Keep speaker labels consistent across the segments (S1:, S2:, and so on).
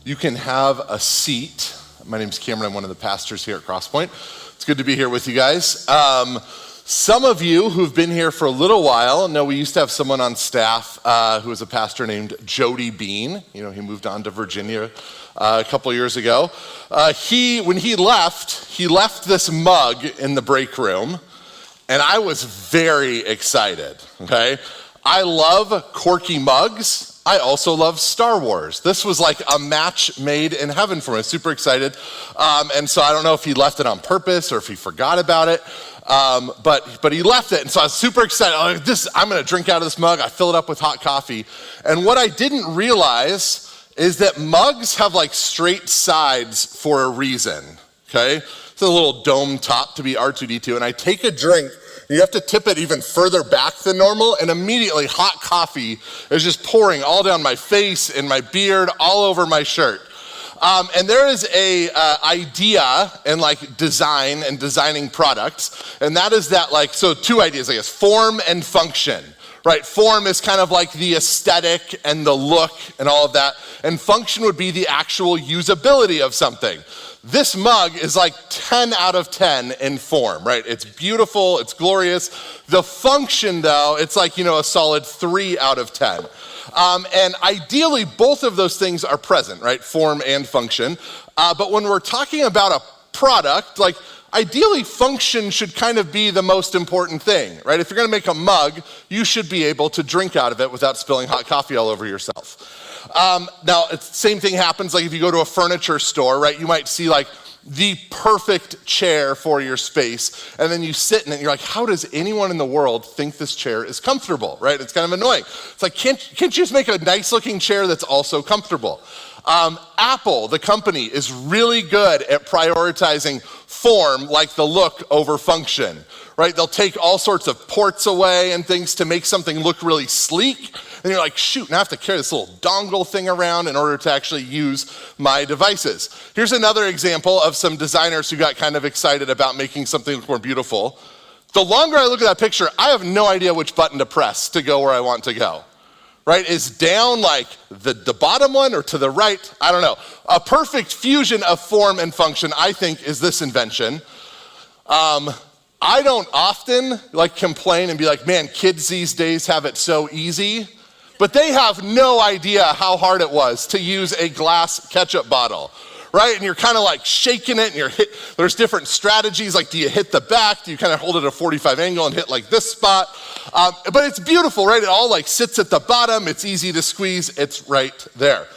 S1: You can have a seat. My name's Cameron. I'm one of the pastors here at Crosspoint. It's good to be here with you guys. Some of you who've been here for a little while know we used to have someone on staff who was a pastor named Jody Bean. You know, he moved on to Virginia a couple years ago. When he left this mug in the break room, and I was very excited, okay? I love quirky mugs. I also love Star Wars. This was like a match made in heaven for me. I was super excited. And so I don't know if he left it on purpose or if he forgot about it. But he left it. And so I was super excited. I'm going to drink out of this mug. I fill it up with hot coffee. And what I didn't realize is that mugs have like straight sides for a reason, okay? It's a little dome top to be R2-D2. And I take a drink. You have to tip it even further back than normal, and immediately hot coffee is just pouring all down my face and my beard, all over my shirt. And there is a idea in like design and designing products, and that is that so two ideas, I guess, form and function. Right, form is kind of like the aesthetic and the look and all of that, and function would be the actual usability of something. This mug is like 10 out of 10 in form, right? It's beautiful, it's glorious. The function though, it's like, a solid 3 out of 10. And ideally, both of those things are present, right? Form and function. But when we're talking about a product, ideally, function should kind of be the most important thing, right? If you're gonna make a mug, you should be able to drink out of it without spilling hot coffee all over yourself. Now, same thing happens if you go to a furniture store, right? You might see the perfect chair for your space, and then you sit in it and you're like, how does anyone in the world think this chair is comfortable, right? It's kind of annoying. It's like, can't you just make a nice looking chair that's also comfortable? Apple, the company, is really good at prioritizing form, like the look over function, right? They'll take all sorts of ports away and things to make something look really sleek. And you're like, shoot, now I have to carry this little dongle thing around in order to actually use my devices. Here's another example of some designers who got kind of excited about making something look more beautiful. The longer I look at that picture, I have no idea which button to press to go where I want to go. Right, is down the bottom one or to the right? I don't know. A perfect fusion of form and function, I think, is this invention. I don't often complain and be like, man, kids these days have it so easy. But they have no idea how hard it was to use a glass ketchup bottle. Right, and you're kind of shaking it, and there's different strategies. Do you hit the back? Do you kind of hold it at a 45 angle and hit this spot? But it's beautiful, right? It all sits at the bottom. It's easy to squeeze. It's right there.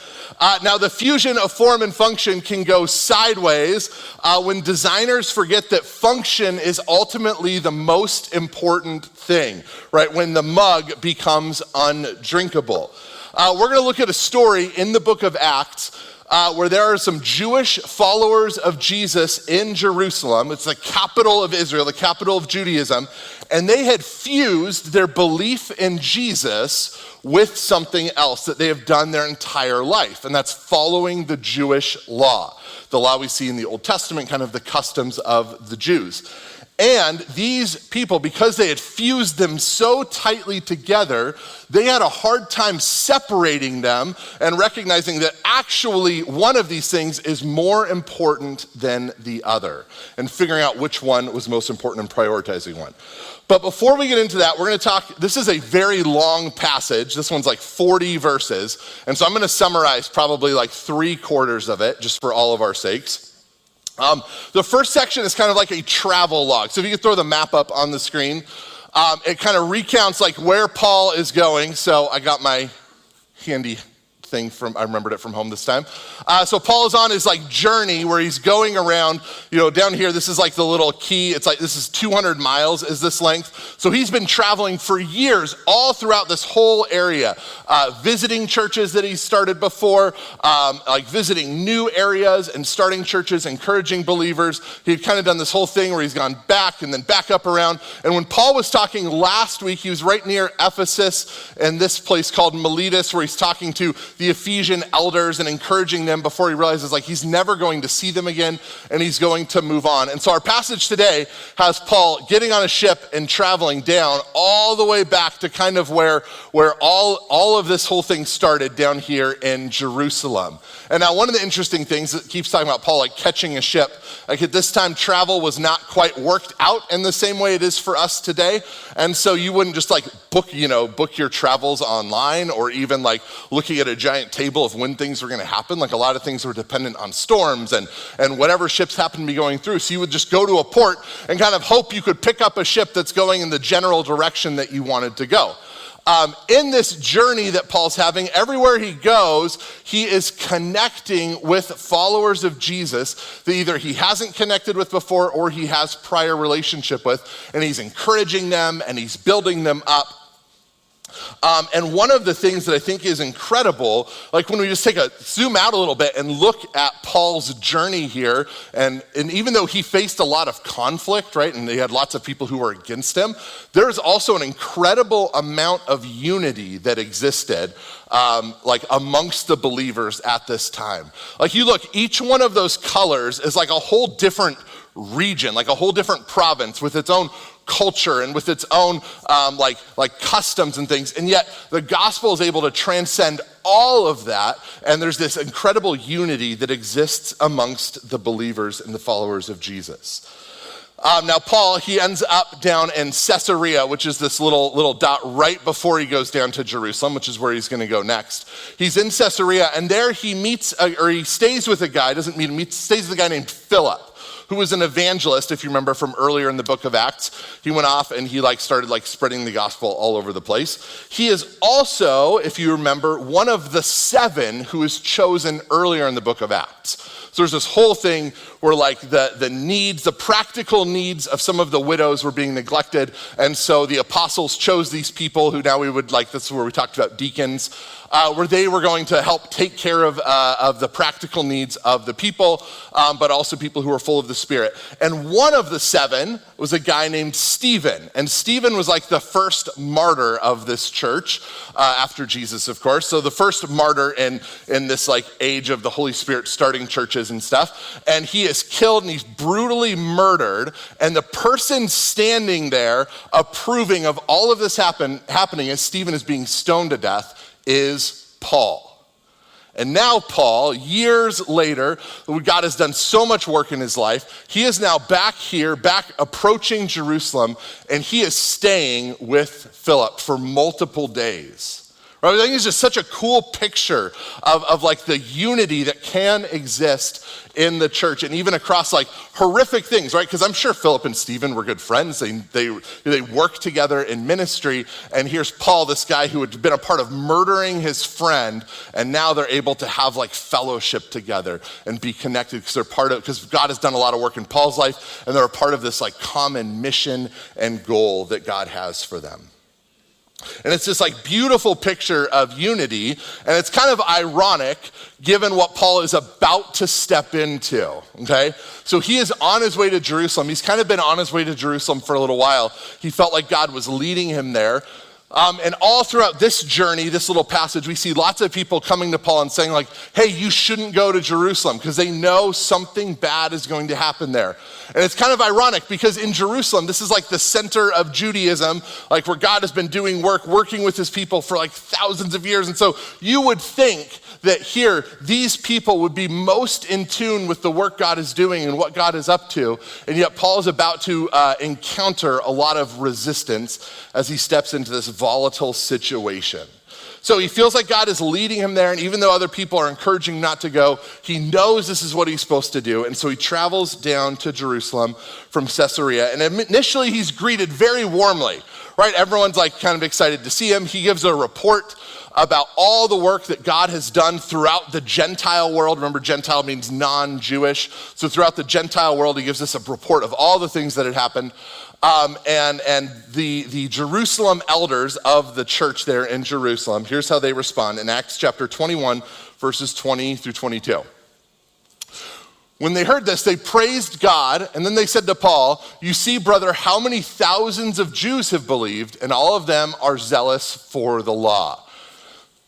S1: Now, the fusion of form and function can go sideways when designers forget that function is ultimately the most important thing, right? When the mug becomes undrinkable. We're going to look at a story in the book of Acts where there are some Jewish followers of Jesus in Jerusalem. It's the capital of Israel, the capital of Judaism, and they had fused their belief in Jesus with something else that they have done their entire life, and that's following the Jewish law. The law we see in the Old Testament, kind of the customs of the Jews. And these people, because they had fused them so tightly together, they had a hard time separating them and recognizing that actually one of these things is more important than the other, and figuring out which one was most important and prioritizing one. But before we get into that, we're going to talk, this is a very long passage. This one's 40 verses. And so I'm going to summarize probably 3/4 of it, just for all of our sakes. The first section is kind of like a travel log. So if you could throw the map up on the screen, it kind of recounts where Paul is going. So I got my handy thing I remembered it from home this time. So Paul is on his journey where he's going around, down here, this is the little key. It's this is 200 miles is this length. So he's been traveling for years all throughout this whole area, visiting churches that he started before, visiting new areas and starting churches, encouraging believers. He'd kind of done this whole thing where he's gone back and then back up around. And when Paul was talking last week, he was right near Ephesus and this place called Miletus, where he's talking to the the Ephesian elders and encouraging them before he realizes like he's never going to see them again and he's going to move on. And so our passage today has Paul getting on a ship and traveling down all the way back to kind of where all of this whole thing started down here in Jerusalem. And now one of the interesting things that keeps talking about Paul like catching a ship, like at this time travel was not quite worked out in the same way it is for us today. And so you wouldn't just like book your travels online or even like looking at a giant table of when things were going to happen. Like a lot of things were dependent on storms and whatever ships happened to be going through. So you would just go to a port and kind of hope you could pick up a ship that's going in the general direction that you wanted to go. In this journey that Paul's having, everywhere he goes, he is connecting with followers of Jesus that either he hasn't connected with before or he has prior relationship with, and he's encouraging them and he's building them up. And one of the things that I think is incredible, like when we just zoom out a little bit and look at Paul's journey here, and even though he faced a lot of conflict, right, and he had lots of people who were against him, there's also an incredible amount of unity that existed like amongst the believers at this time. Like you look, each one of those colors is like a whole different region, like a whole different province with its own culture and with its own like customs and things, and yet the gospel is able to transcend all of that, and there's this incredible unity that exists amongst the believers and the followers of Jesus. Now Paul, he ends up down in Caesarea, which is this little dot right before he goes down to Jerusalem, which is where he's going to go next. He's in Caesarea, and there he meets, or he stays with a guy, doesn't meet him, he stays with a guy named Philip, who was an evangelist, if you remember from earlier in the book of Acts. He went off and he started spreading the gospel all over the place. He is also, if you remember, one of the 7 who was chosen earlier in the book of Acts. So there's this whole thing where the needs, the practical needs of some of the widows were being neglected. And so the apostles chose these people who now we would this is where we talked about deacons, where they were going to help take care of the practical needs of the people, but also people who were full of the Spirit. And one of the 7 was a guy named Stephen. And Stephen was the first martyr of this church, after Jesus, of course. So the first martyr in this age of the Holy Spirit starting churches and stuff. And he is killed and he's brutally murdered. And the person standing there approving of all of this happening as Stephen is being stoned to death is Paul. And now Paul, years later, God has done so much work in his life. He is now back here, back approaching Jerusalem, and he is staying with Philip for multiple days. Right? I think it's just such a cool picture of the unity that can exist in the church and even across horrific things, right? Because I'm sure Philip and Stephen were good friends. They worked together in ministry. And here's Paul, this guy who had been a part of murdering his friend, and now they're able to have fellowship together and be connected because God has done a lot of work in Paul's life, and they're a part of this common mission and goal that God has for them. And it's this beautiful picture of unity, and it's kind of ironic given what Paul is about to step into, okay? So he is on his way to Jerusalem. He's kind of been on his way to Jerusalem for a little while. He felt like God was leading him there. And all throughout this journey, this little passage, we see lots of people coming to Paul and saying hey, you shouldn't go to Jerusalem because they know something bad is going to happen there. And it's kind of ironic because in Jerusalem, this is the center of Judaism, where God has been doing working with his people for thousands of years. And so you would think that here, these people would be most in tune with the work God is doing and what God is up to. And yet Paul is about to encounter a lot of resistance as he steps into this volatile situation. So he feels like God is leading him there, and even though other people are encouraging not to go, he knows this is what he's supposed to do, and so he travels down to Jerusalem from Caesarea, and initially he's greeted very warmly, right? Everyone's kind of excited to see him. He gives a report about all the work that God has done throughout the Gentile world. Remember, Gentile means non-Jewish. So throughout the Gentile world, he gives us a report of all the things that had happened. And the Jerusalem elders of the church there in Jerusalem, here's how they respond in Acts chapter 21, verses 20 through 22. When they heard this, they praised God, and then they said to Paul, "You see, brother, how many thousands of Jews have believed, and all of them are zealous for the law."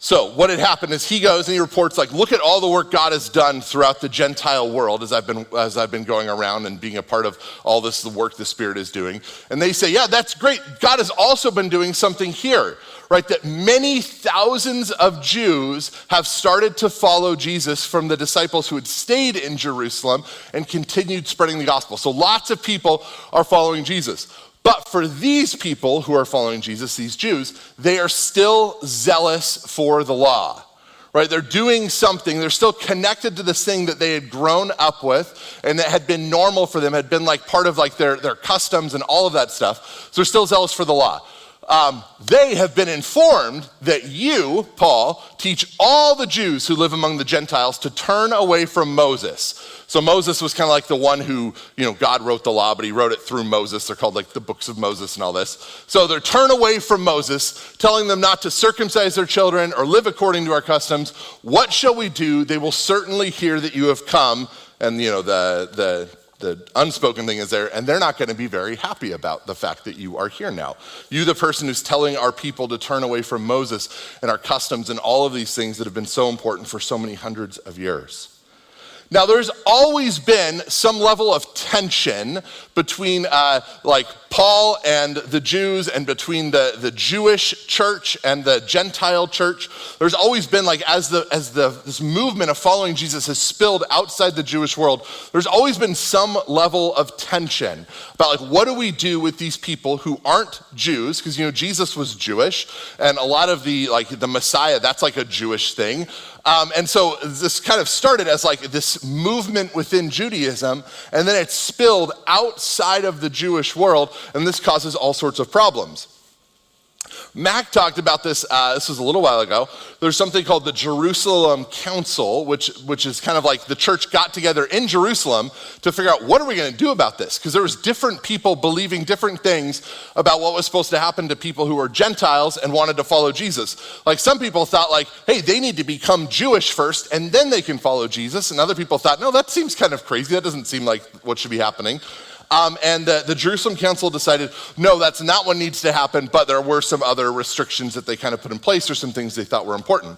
S1: So what had happened is he goes and he reports, like, look at all the work God has done throughout the Gentile world as I've been going around and being a part of all this, the work the Spirit is doing. And they say, yeah, that's great. God has also been doing something here, right? That many thousands of Jews have started to follow Jesus from the disciples who had stayed in Jerusalem and continued spreading the gospel. So lots of people are following Jesus. But for these people who are following Jesus, these Jews, they are still zealous for the law, right? They're doing something. They're still connected to this thing that they had grown up with and that had been normal for them, had been like part of like their customs and all of that stuff. So they're still zealous for the law. They have been informed that you, Paul, teach all the Jews who live among the Gentiles to turn away from Moses. So Moses was kind of like the one who, God wrote the law, but he wrote it through Moses. They're called like the books of Moses and all this. So they're turn away from Moses, telling them not to circumcise their children or live according to our customs. What shall we do? They will certainly hear that you have come. And the unspoken thing is there, and they're not going to be very happy about the fact that you are here now. You, the person who's telling our people to turn away from Moses and our customs and all of these things that have been so important for so many hundreds of years. Now, there's always been some level of tension between like Paul and the Jews and between the Jewish church and the Gentile church. There's always been like as this movement of following Jesus has spilled outside the Jewish world, there's always been some level of tension about like what do we do with these people who aren't Jews? Because Jesus was Jewish, and a lot of the Messiah, that's like a Jewish thing. And so this kind of started as like this movement within Judaism, and then it spilled outside of the Jewish world, and this causes all sorts of problems. Mac talked about this, this was a little while ago. There's something called the Jerusalem Council, which is kind of like the church got together in Jerusalem to figure out what are we going to do about this? Because there was different people believing different things about what was supposed to happen to people who were Gentiles and wanted to follow Jesus. Like some people thought like, hey, they need to become Jewish first and then they can follow Jesus. And other people thought, no, that seems kind of crazy. That doesn't seem like what should be happening. And the Jerusalem Council decided, no, that's not what needs to happen, but there were some other restrictions that they kind of put in place or some things they thought were important.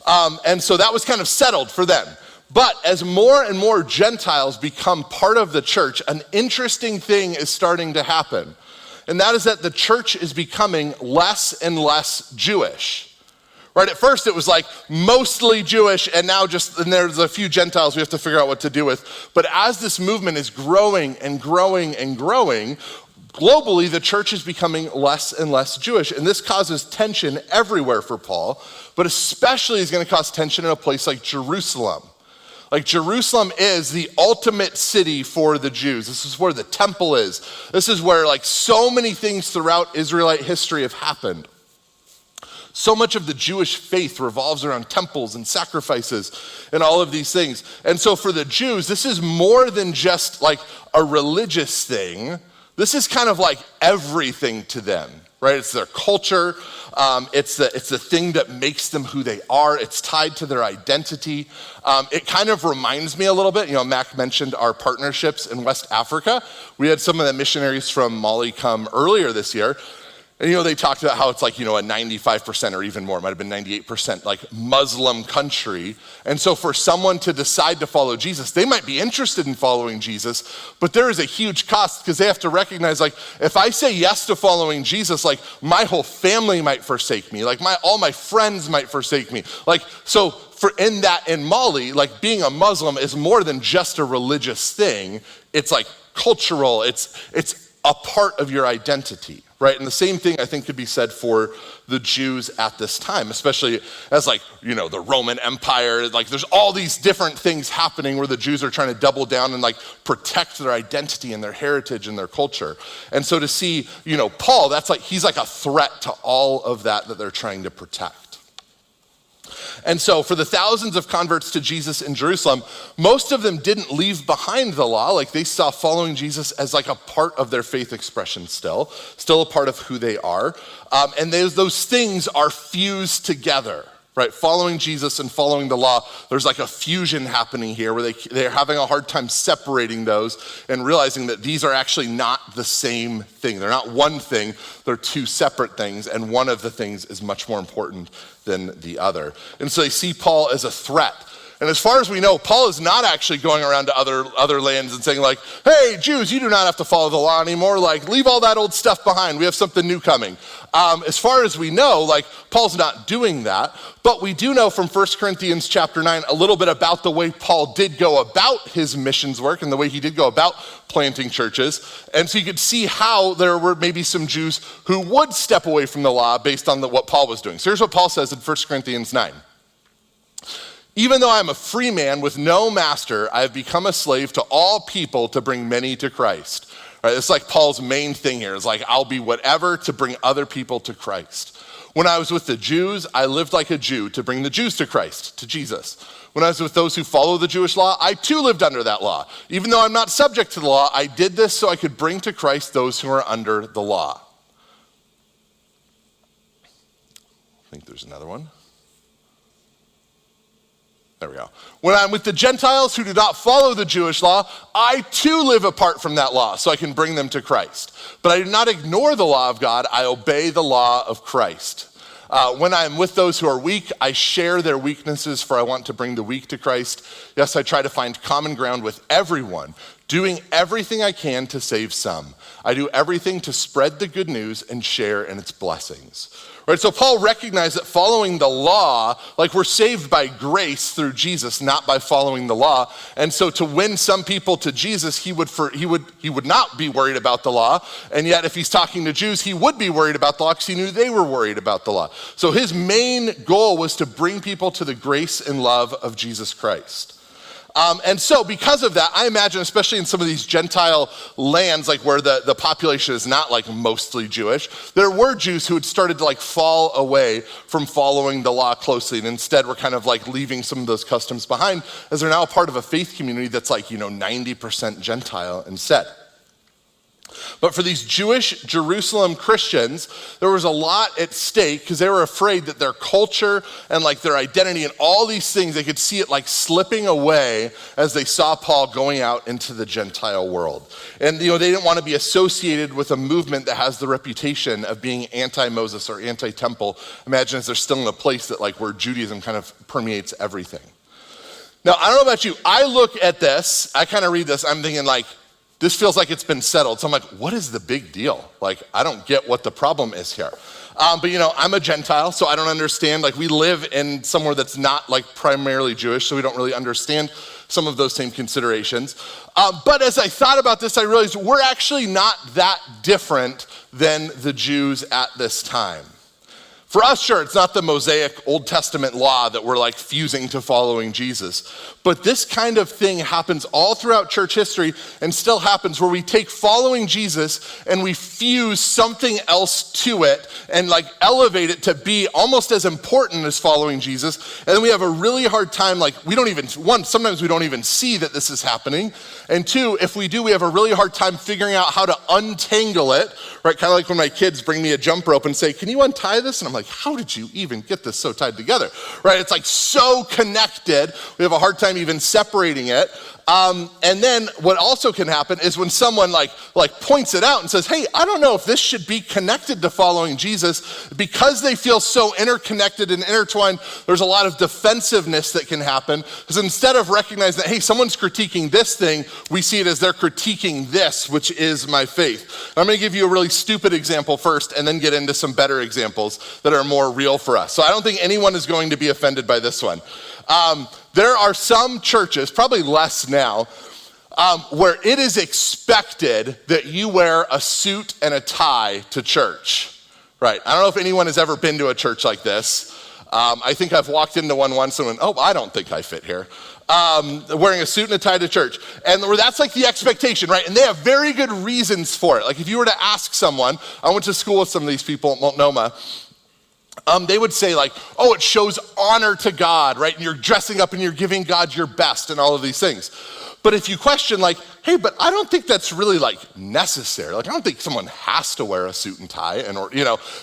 S1: And so that was kind of settled for them. But as more and more Gentiles become part of the church, an interesting thing is starting to happen. And that is that the church is becoming less and less Jewish. Right, at first it was like mostly Jewish, and now and there's a few Gentiles we have to figure out what to do with. But as this movement is growing and growing and growing, globally the church is becoming less and less Jewish. And this causes tension everywhere for Paul, but especially is going to cause tension in a place like Jerusalem. Like Jerusalem is the ultimate city for the Jews. This is where the temple is. This is where like so many things throughout Israelite history have happened. So much of the Jewish faith revolves around temples and sacrifices and all of these things. And so for the Jews, this is more than just like a religious thing. This is kind of like everything to them, right? It's their culture. It's the thing that makes them who they are. It's tied to their identity. It kind of reminds me a little bit, Mac mentioned our partnerships in West Africa. We had some of the missionaries from Mali come earlier this year. And they talked about how it's like, a 95% or even more, it might have been 98%, like Muslim country. And so for someone to decide to follow Jesus, they might be interested in following Jesus, but there is a huge cost because they have to recognize like, if I say yes to following Jesus, like my whole family might forsake me, like all my friends might forsake me. Like, so in Mali, like being a Muslim is more than just a religious thing. It's like cultural, it's a part of your identity. Right, and the same thing I think could be said for the Jews at this time, especially as like, the Roman Empire, like there's all these different things happening where the Jews are trying to double down and like protect their identity and their heritage and their culture. And so to see, Paul, that's like, he's like a threat to all of that they're trying to protect. And so for the thousands of converts to Jesus in Jerusalem, most of them didn't leave behind the law. Like they saw following Jesus as like a part of their faith expression still a part of who they are. And those things are fused together, right? Following Jesus and following the law, there's like a fusion happening here where they're having a hard time separating those and realizing that these are actually not the same thing. They're not one thing, they're two separate things, and one of the things is much more important than the other. And so they see Paul as a threat. And as far as we know, Paul is not actually going around to other lands and saying like, hey, Jews, you do not have to follow the law anymore. Like, leave all that old stuff behind. We have something new coming. As far as we know, like, Paul's not doing that. But we do know from 1 Corinthians chapter 9 a little bit about the way Paul did go about his missions work and the way he did go about planting churches. And so you could see how there were maybe some Jews who would step away from the law based on what Paul was doing. So here's what Paul says in 1 Corinthians 9. Even though I'm a free man with no master, I have become a slave to all people to bring many to Christ. Right, it's like Paul's main thing here. It's like, I'll be whatever to bring other people to Christ. When I was with the Jews, I lived like a Jew to bring the Jews to Christ, to Jesus. When I was with those who follow the Jewish law, I too lived under that law. Even though I'm not subject to the law, I did this so I could bring to Christ those who are under the law. I think there's another one. There we go. When I'm with the Gentiles who do not follow the Jewish law, I too live apart from that law so I can bring them to Christ. But I do not ignore the law of God, I obey the law of Christ. When I'm with those who are weak, I share their weaknesses, for I want to bring the weak to Christ. Yes, I try to find common ground with everyone, doing everything I can to save some. I do everything to spread the good news and share in its blessings. Right, so Paul recognized that following the law, like we're saved by grace through Jesus, not by following the law. And so to win some people to Jesus, he would not be worried about the law. And yet if he's talking to Jews, he would be worried about the law because he knew they were worried about the law. So his main goal was to bring people to the grace and love of Jesus Christ. And so because of that, I imagine, especially in some of these Gentile lands, like where the population is not like mostly Jewish, there were Jews who had started to like fall away from following the law closely and instead were kind of like leaving some of those customs behind as they're now a part of a faith community that's like, 90% Gentile instead. But for these Jewish Jerusalem Christians, there was a lot at stake because they were afraid that their culture and like their identity and all these things, they could see it like slipping away as they saw Paul going out into the Gentile world. And they didn't want to be associated with a movement that has the reputation of being anti-Moses or anti-temple. Imagine as they're still in a place that like where Judaism kind of permeates everything. Now, I don't know about you. I look at this, I kind of read this, I'm thinking like, this feels like it's been settled. So I'm like, what is the big deal? Like, I don't get what the problem is here. But I'm a Gentile, so I don't understand. Like, we live in somewhere that's not like primarily Jewish, so we don't really understand some of those same considerations. But as I thought about this, I realized we're actually not that different than the Jews at this time. For us, sure, it's not the Mosaic Old Testament law that we're like fusing to following Jesus. But this kind of thing happens all throughout church history and still happens where we take following Jesus and we fuse something else to it and like elevate it to be almost as important as following Jesus. And then we have a really hard time, like sometimes we don't even see that this is happening. And two, if we do, we have a really hard time figuring out how to untangle it, right? Kind of like when my kids bring me a jump rope and say, can you untie this? And I'm like, how did you even get this so tied together, right? It's like so connected. We have a hard time even separating it. And then what also can happen is when someone like points it out and says, hey, I don't know if this should be connected to following Jesus, because they feel so interconnected and intertwined, there's a lot of defensiveness that can happen. Because instead of recognizing that, hey, someone's critiquing this thing, we see it as they're critiquing this, which is my faith. And I'm gonna give you a really stupid example first and then get into some better examples that are more real for us. So I don't think anyone is going to be offended by this one. There are some churches, probably less now, where it is expected that you wear a suit and a tie to church, right? I don't know if anyone has ever been to a church like this. I think I've walked into one once and went, oh, I don't think I fit here. Wearing a suit and a tie to church. And that's like the expectation, right? And they have very good reasons for it. Like if you were to ask someone, I went to school with some of these people at Multnomah, they would say like, oh, it shows honor to God, right? And you're dressing up and you're giving God your best and all of these things. But if you question like, hey, but I don't think that's really like necessary. Like, I don't think someone has to wear a suit and tie, and or,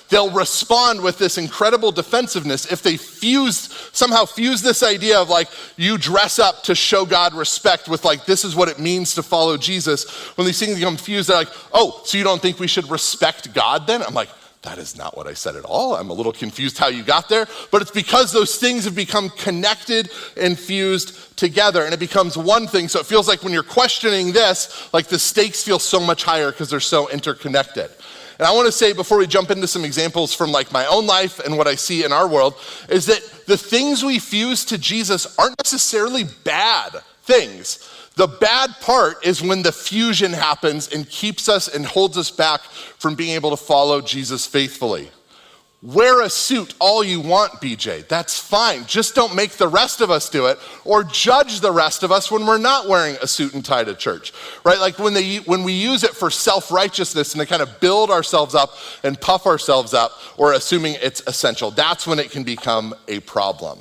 S1: they'll respond with this incredible defensiveness if they somehow fuse this idea of like, you dress up to show God respect with like, this is what it means to follow Jesus. When these things become fused, they're like, oh, so you don't think we should respect God then? I'm like, that is not what I said at all. I'm a little confused how you got there, but it's because those things have become connected and fused together, and it becomes one thing. So it feels like when you're questioning this, like the stakes feel so much higher because they're so interconnected. And I want to say before we jump into some examples from like my own life and what I see in our world, is that the things we fuse to Jesus aren't necessarily bad things. The bad part is when the fusion happens and keeps us and holds us back from being able to follow Jesus faithfully. Wear a suit all you want, BJ. That's fine. Just don't make the rest of us do it, or judge the rest of us when we're not wearing a suit and tie to church, right? Like when we use it for self-righteousness and to kind of build ourselves up and puff ourselves up, or assuming it's essential, that's when it can become a problem.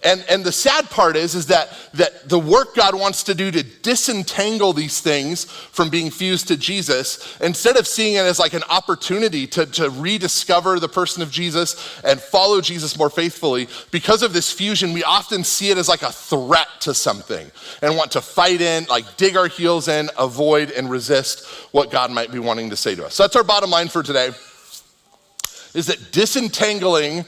S1: And the sad part is that the work God wants to do to disentangle these things from being fused to Jesus, instead of seeing it as like an opportunity to rediscover the person of Jesus and follow Jesus more faithfully, because of this fusion, we often see it as like a threat to something and want to fight in, like dig our heels in, avoid and resist what God might be wanting to say to us. So that's our bottom line for today, is that disentangling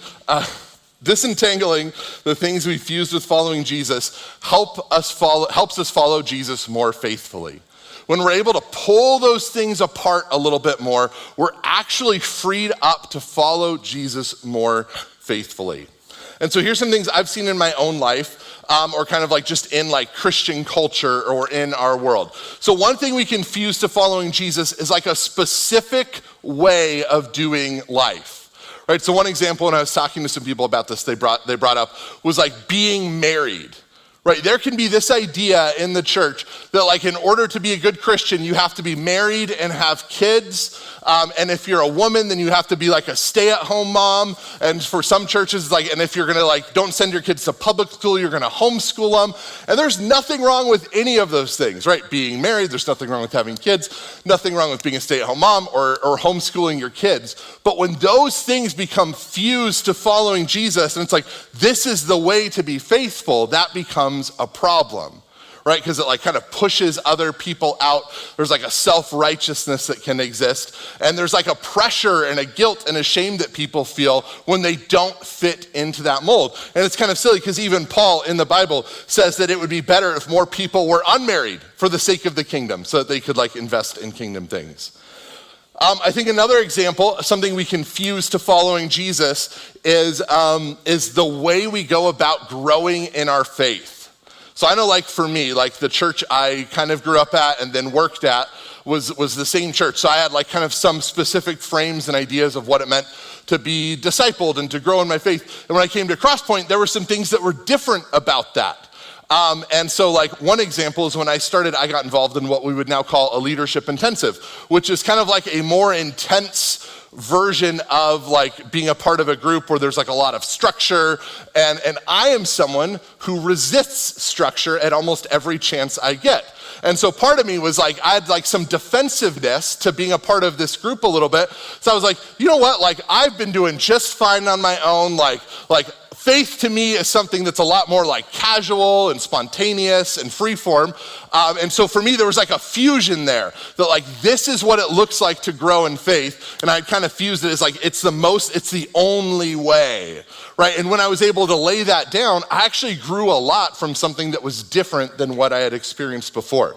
S1: the things we fused with following Jesus helps us follow Jesus more faithfully. When we're able to pull those things apart a little bit more, we're actually freed up to follow Jesus more faithfully. And so here's some things I've seen in my own life, or kind of like just in like Christian culture or in our world. So one thing we can fuse to following Jesus is like a specific way of doing life. Right, so one example, when I was talking to some people about this, they brought up was like being married. Right, there can be this idea in the church that like in order to be a good Christian, you have to be married and have kids. And if you're a woman, then you have to be like a stay-at-home mom. And for some churches, it's like, and if you're gonna like, don't send your kids to public school, you're gonna homeschool them. And there's nothing wrong with any of those things, right? Being married, there's nothing wrong with having kids, nothing wrong with being a stay-at-home mom or homeschooling your kids. But when those things become fused to following Jesus, and it's like, this is the way to be faithful, that becomes a problem. Right? Because it like kind of pushes other people out. There's like a self-righteousness that can exist. And there's like a pressure and a guilt and a shame that people feel when they don't fit into that mold. And it's kind of silly because even Paul in the Bible says that it would be better if more people were unmarried for the sake of the kingdom so that they could like invest in kingdom things. I think another example, something we can fuse to following Jesus is the way we go about growing in our faith. So I know like for me, like the church I kind of grew up at and then worked at was the same church. So I had like kind of some specific frames and ideas of what it meant to be discipled and to grow in my faith. And when I came to Crosspoint, there were some things that were different about that. And so like one example is when I got involved in what we would now call a leadership intensive, which is kind of like a more intense version of like being a part of a group where there's like a lot of structure. And I am someone who resists structure at almost every chance I get. And so part of me was like, I had like some defensiveness to being a part of this group a little bit. So I was like, you know what? Like I've been doing just fine on my own. Like faith to me is something that's a lot more like casual and spontaneous and freeform. And so for me, there was like a fusion there that like, this is what it looks like to grow in faith. And I kind of fused it as like, it's the only way, right? And when I was able to lay that down, I actually grew a lot from something that was different than what I had experienced before.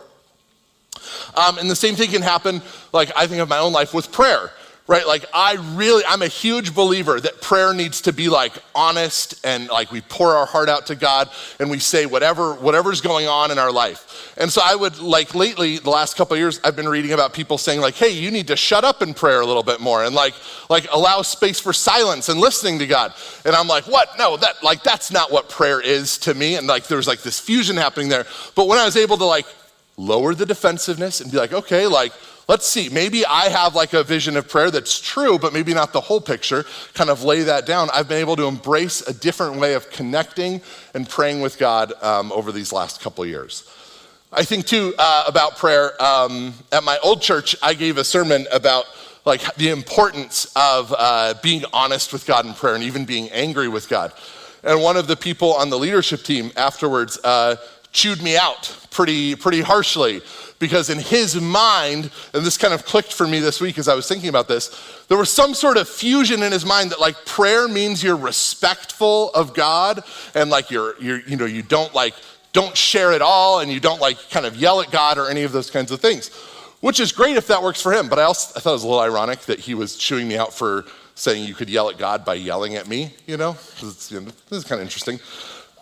S1: And the same thing can happen, like I think of my own life with prayer. Right, like I'm a huge believer that prayer needs to be like honest and like we pour our heart out to God and we say whatever's going on in our life. And so I would like lately, the last couple of years, I've been reading about people saying like, hey, you need to shut up in prayer a little bit more and like allow space for silence and listening to God. And I'm like, what? No, that's not what prayer is to me. And like there's like this fusion happening there. But when I was able to like lower the defensiveness and be like, okay, like let's see, maybe I have like a vision of prayer that's true, but maybe not the whole picture, kind of lay that down. I've been able to embrace a different way of connecting and praying with God over these last couple of years. I think too about prayer. At my old church, I gave a sermon about like the importance of being honest with God in prayer and even being angry with God. And one of the people on the leadership team afterwards chewed me out pretty harshly, because in his mind, and this kind of clicked for me this week as I was thinking about this, there was some sort of fusion in his mind that like prayer means you're respectful of God, and like you don't share it all, and you don't like kind of yell at God or any of those kinds of things, which is great if that works for him. But I thought it was a little ironic that he was chewing me out for saying you could yell at God by yelling at me, this is kind of interesting.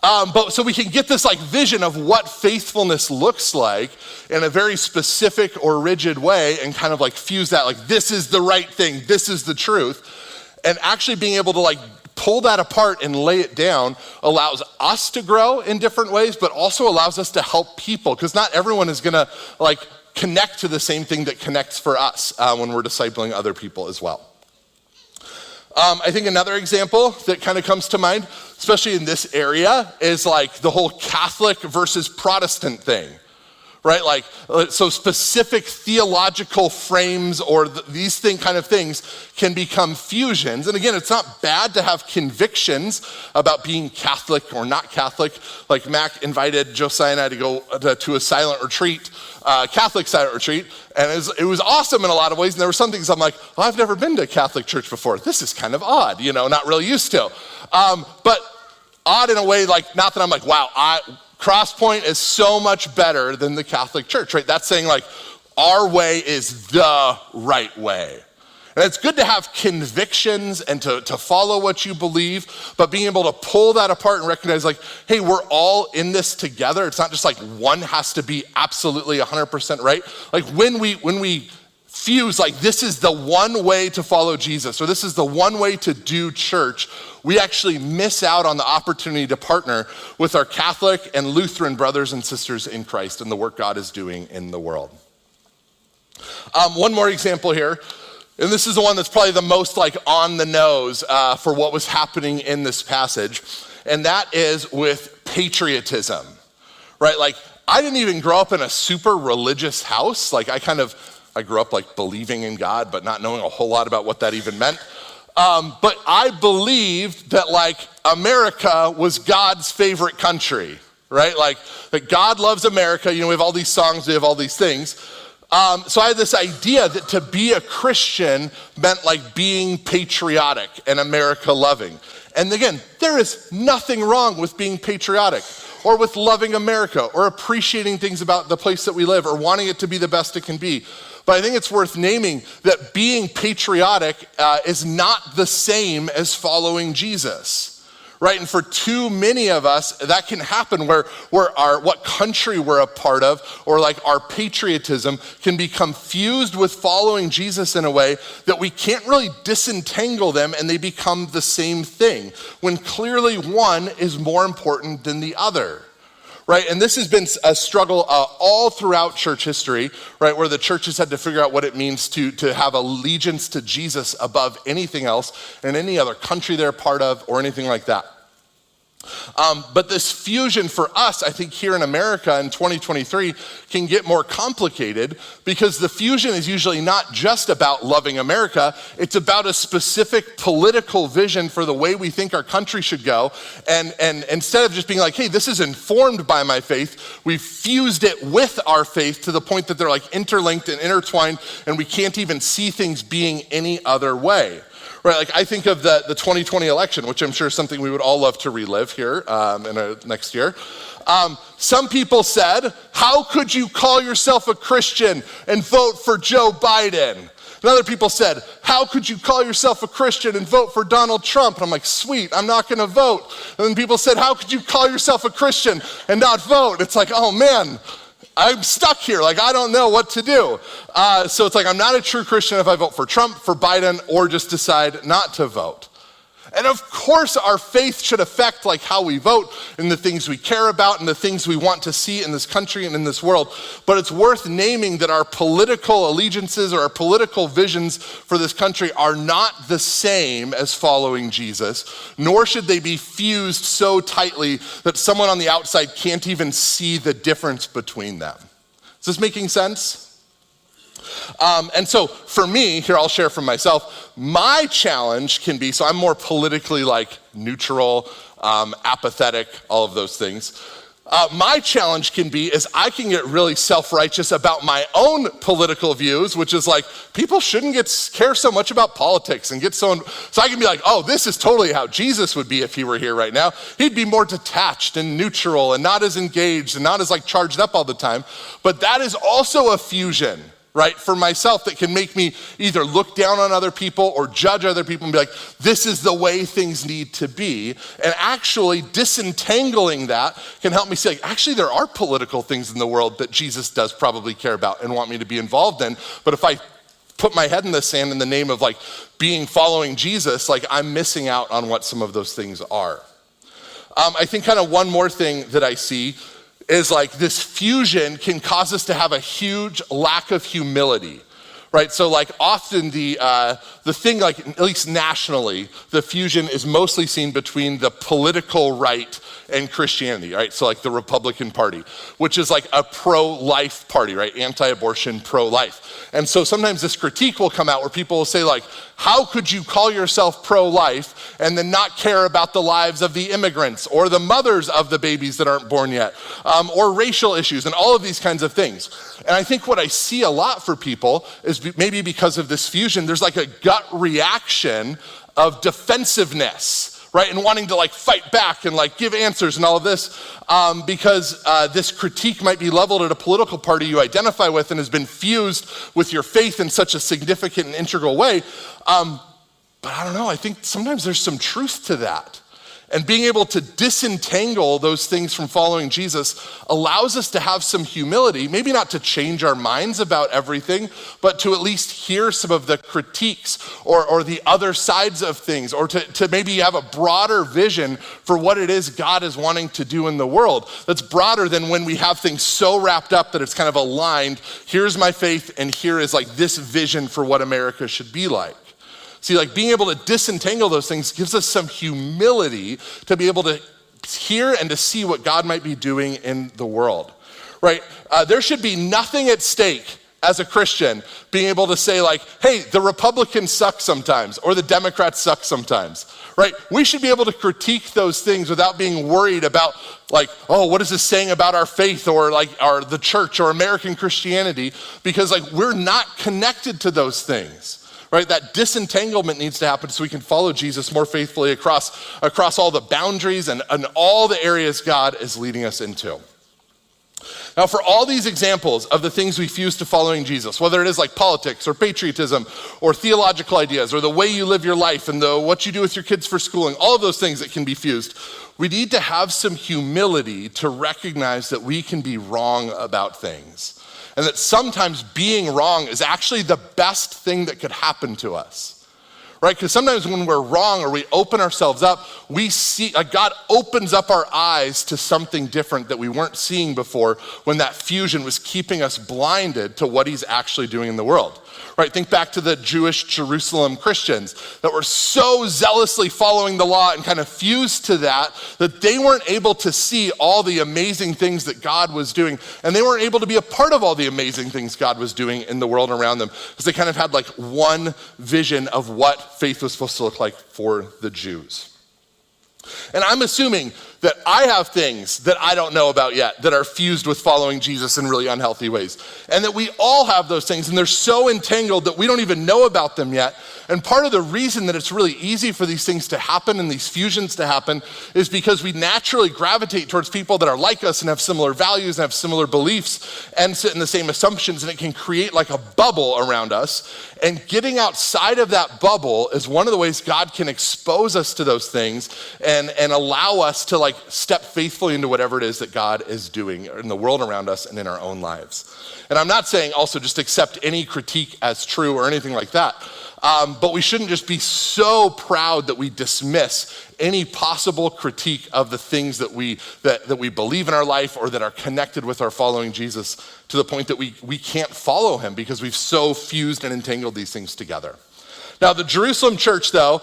S1: But so we can get this like vision of what faithfulness looks like in a very specific or rigid way, and kind of like fuse that, like this is the right thing, this is the truth. And actually being able to like pull that apart and lay it down allows us to grow in different ways, but also allows us to help people, because not everyone is gonna like connect to the same thing that connects for us when we're discipling other people as well. I think another example that kind of comes to mind, especially in this area, is like the whole Catholic versus Protestant thing, right? Like, so specific theological frames or these kind of things can become fusions. And again, it's not bad to have convictions about being Catholic or not Catholic. Like Mac invited Josiah and I to go to a silent retreat, Catholic silent retreat, and it was awesome in a lot of ways. And there were some things I'm like, well, I've never been to a Catholic church before. This is kind of odd, not really used to. But odd in a way, like, not that I'm like, wow, Crosspoint is so much better than the Catholic Church, right? That's saying like, our way is the right way. And it's good to have convictions and to follow what you believe, but being able to pull that apart and recognize like, hey, we're all in this together. It's not just like one has to be absolutely 100% right. Like when we fuse like this is the one way to follow Jesus, or this is the one way to do church, we actually miss out on the opportunity to partner with our Catholic and Lutheran brothers and sisters in Christ and the work God is doing in the world. One more example here, and this is the one that's probably the most like on the nose for what was happening in this passage, and that is with patriotism, right? Like I didn't even grow up in a super religious house. Like I grew up like believing in God, but not knowing a whole lot about what that even meant. But I believed that like America was God's favorite country, right? Like that God loves America. We have all these songs, we have all these things. So I had this idea that to be a Christian meant like being patriotic and America loving. And again, there is nothing wrong with being patriotic or with loving America or appreciating things about the place that we live or wanting it to be the best it can be. But I think it's worth naming that being patriotic is not the same as following Jesus, right? And for too many of us, that can happen where what country we're a part of or like our patriotism can become fused with following Jesus in a way that we can't really disentangle them, and they become the same thing when clearly one is more important than the other. Right, and this has been a struggle all throughout church history, right, where the churches had to figure out what it means to have allegiance to Jesus above anything else and any other country they're part of or anything like that. But this fusion for us, I think here in America in 2023 can get more complicated, because the fusion is usually not just about loving America, it's about a specific political vision for the way we think our country should go. And instead of just being like, hey, this is informed by my faith, we've fused it with our faith to the point that they're like interlinked and intertwined, and we can't even see things being any other way. Right, like I think of the 2020 election, which I'm sure is something we would all love to relive here next year. Some people said, how could you call yourself a Christian and vote for Joe Biden? And other people said, how could you call yourself a Christian and vote for Donald Trump? And I'm like, sweet, I'm not gonna vote. And then people said, how could you call yourself a Christian and not vote? It's like, oh man, I'm stuck here, like I don't know what to do. So it's like I'm not a true Christian if I vote for Trump, for Biden, or just decide not to vote. And of course, our faith should affect like how we vote and the things we care about and the things we want to see in this country and in this world. But it's worth naming that our political allegiances or our political visions for this country are not the same as following Jesus, nor should they be fused so tightly that someone on the outside can't even see the difference between them. Is this making sense? And so for me, here I'll share from myself, my challenge can be, so I'm more politically like neutral, apathetic, all of those things. My challenge can be is I can get really self-righteous about my own political views, which is like, people shouldn't care so much about politics and get so I can be like, oh, this is totally how Jesus would be if he were here right now. He'd be more detached and neutral and not as engaged and not as like charged up all the time. But that is also a fusion, right, for myself that can make me either look down on other people or judge other people and be like, this is the way things need to be. And actually disentangling that can help me see, like, actually there are political things in the world that Jesus does probably care about and want me to be involved in. But if I put my head in the sand in the name of like following Jesus, like I'm missing out on what some of those things are. I think kind of one more thing that I see is like this fusion can cause us to have a huge lack of humility, right? So like often the thing, like at least nationally, the fusion is mostly seen between the political right and Christianity, right? So like the Republican Party, which is like a pro-life party, right? Anti-abortion, pro-life. And so sometimes this critique will come out where people will say like, how could you call yourself pro-life and then not care about the lives of the immigrants or the mothers of the babies that aren't born yet, or racial issues and all of these kinds of things. And I think what I see a lot for people is maybe because of this fusion, there's like a gut reaction of defensiveness, right? And wanting to like fight back and like give answers and all of this because this critique might be leveled at a political party you identify with and has been fused with your faith in such a significant and integral way. But I don't know, I think sometimes there's some truth to that. And being able to disentangle those things from following Jesus allows us to have some humility, maybe not to change our minds about everything, but to at least hear some of the critiques or the other sides of things, or to maybe have a broader vision for what it is God is wanting to do in the world. That's broader than when we have things so wrapped up that it's kind of aligned. Here's my faith, and here is like this vision for what America should be like. See, like being able to disentangle those things gives us some humility to be able to hear and to see what God might be doing in the world, right? There should be nothing at stake as a Christian being able to say like, hey, the Republicans suck sometimes, or the Democrats suck sometimes, right? We should be able to critique those things without being worried about like, oh, what is this saying about our faith or like the church or American Christianity? Because like we're not connected to those things. Right, that disentanglement needs to happen so we can follow Jesus more faithfully across all the boundaries and all the areas God is leading us into. Now, for all these examples of the things we fuse to following Jesus, whether it is like politics or patriotism or theological ideas or the way you live your life and what you do with your kids for schooling, all of those things that can be fused, we need to have some humility to recognize that we can be wrong about things. And that sometimes being wrong is actually the best thing that could happen to us, right? Because sometimes when we're wrong or we open ourselves up, we see, God opens up our eyes to something different that we weren't seeing before when that fusion was keeping us blinded to what he's actually doing in the world. Right, think back to the Jewish Jerusalem Christians that were so zealously following the law and kind of fused to that they weren't able to see all the amazing things that God was doing, and they weren't able to be a part of all the amazing things God was doing in the world around them because they kind of had like one vision of what faith was supposed to look like for the Jews. And I'm assuming that I have things that I don't know about yet that are fused with following Jesus in really unhealthy ways. And that we all have those things, and they're so entangled that we don't even know about them yet. And part of the reason that it's really easy for these things to happen and these fusions to happen is because we naturally gravitate towards people that are like us and have similar values and have similar beliefs and sit in the same assumptions, and it can create like a bubble around us. And getting outside of that bubble is one of the ways God can expose us to those things and allow us to like like step faithfully into whatever it is that God is doing in the world around us and in our own lives. And I'm not saying also just accept any critique as true or anything like that. But we shouldn't just be so proud that we dismiss any possible critique of the things that we believe in our life or that are connected with our following Jesus, to the point that we can't follow him because we've so fused and entangled these things together. Now, the Jerusalem church, though,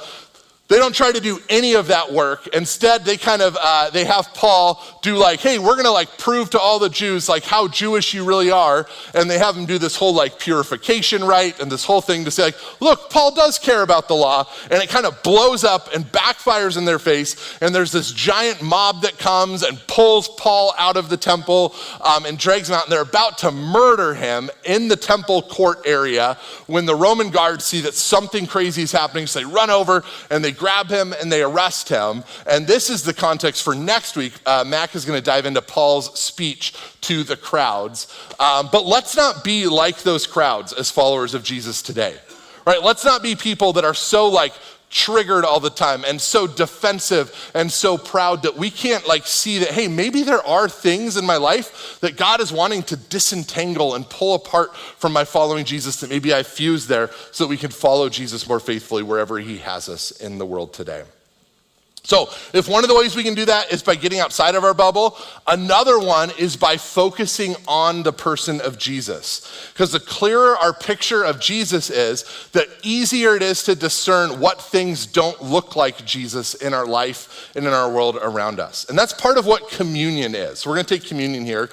S1: they don't try to do any of that work. Instead, they they have Paul do like, hey, we're gonna like prove to all the Jews like how Jewish you really are. And they have him do this whole like purification rite and this whole thing to say like, look, Paul does care about the law. And it kind of blows up and backfires in their face. And there's this giant mob that comes and pulls Paul out of the temple and drags him out. And they're about to murder him in the temple court area when the Roman guards see that something crazy is happening. So they run over and they grab him and they arrest him. And this is the context for next week. Mac is going to dive into Paul's speech to the crowds. But let's not be like those crowds as followers of Jesus today, right? Let's not be people that are so like triggered all the time and so defensive and so proud that we can't like see that, hey, maybe there are things in my life that God is wanting to disentangle and pull apart from my following Jesus, that maybe I fuse there so that we can follow Jesus more faithfully wherever he has us in the world today. So if one of the ways we can do that is by getting outside of our bubble, another one is by focusing on the person of Jesus. Because the clearer our picture of Jesus is, the easier it is to discern what things don't look like Jesus in our life and in our world around us. And that's part of what communion is. We're gonna take communion here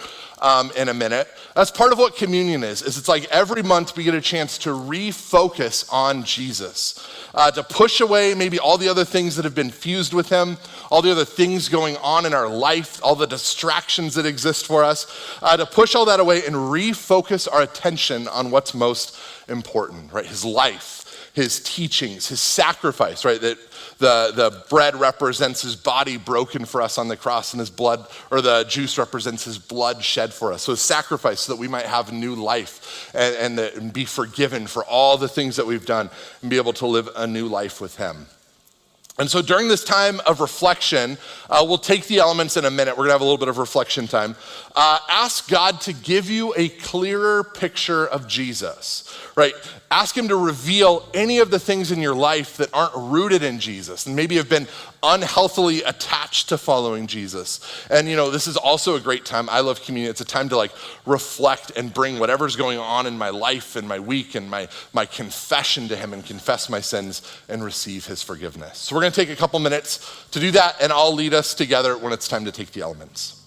S1: in a minute. That's part of what communion is it's like every month we get a chance to refocus on Jesus, to push away maybe all the other things that have been fused with him, all the other things going on in our life, all the distractions that exist for us, to push all that away and refocus our attention on what's most important, right? His life, his teachings, his sacrifice, right? That the bread represents his body broken for us on the cross, and his blood, or the juice represents his blood shed for us. So his sacrifice so that we might have new life and be forgiven for all the things that we've done and be able to live a new life with him. And so during this time of reflection, we'll take the elements in a minute. We're gonna have a little bit of reflection time. Ask God to give you a clearer picture of Jesus, right? Ask him to reveal any of the things in your life that aren't rooted in Jesus and maybe have been unhealthily attached to following Jesus. And this is also a great time. I love communion. It's a time to like reflect and bring whatever's going on in my life and my week and my confession to him and confess my sins and receive his forgiveness. So we're gonna take a couple minutes to do that, and I'll lead us together when it's time to take the elements.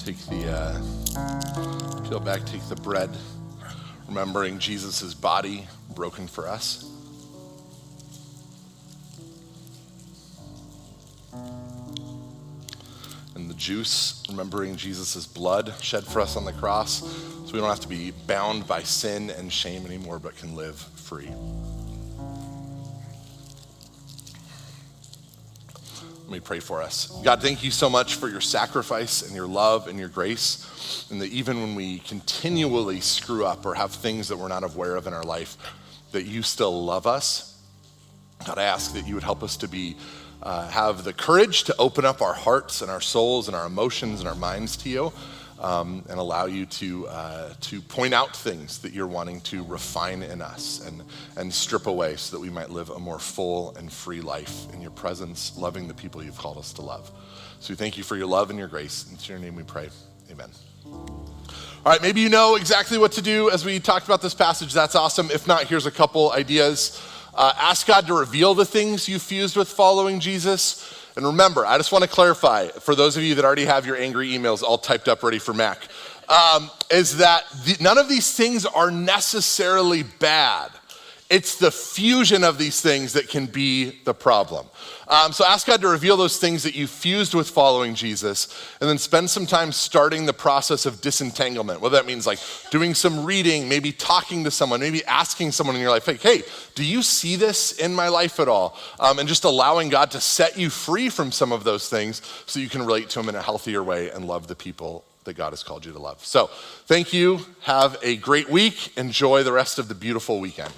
S1: Take peel back, take the bread, remembering Jesus' body broken for us. And the juice, remembering Jesus' blood shed for us on the cross, so we don't have to be bound by sin and shame anymore, but can live free. I'm Let me pray for us. God, thank you so much for your sacrifice and your love and your grace, and that even when we continually screw up or have things that we're not aware of in our life, that you still love us. God, I ask that you would help us to have the courage to open up our hearts and our souls and our emotions and our minds to you, and allow you to point out things that you're wanting to refine in us and strip away so that we might live a more full and free life in your presence, loving the people you've called us to love. So we thank you for your love and your grace. In your name we pray, amen. All right, maybe you know exactly what to do as we talked about this passage. That's awesome. If not, here's a couple ideas. Ask God to reveal the things you fused with following Jesus. And remember, I just want to clarify, for those of you that already have your angry emails all typed up ready for Mac, is that none of these things are necessarily bad. It's the fusion of these things that can be the problem. So ask God to reveal those things that you fused with following Jesus, and then spend some time starting the process of disentanglement. Whether that means like doing some reading, maybe talking to someone, maybe asking someone in your life, like, hey, do you see this in my life at all? And just allowing God to set you free from some of those things so you can relate to him in a healthier way and love the people that God has called you to love. So thank you. Have a great week. Enjoy the rest of the beautiful weekend.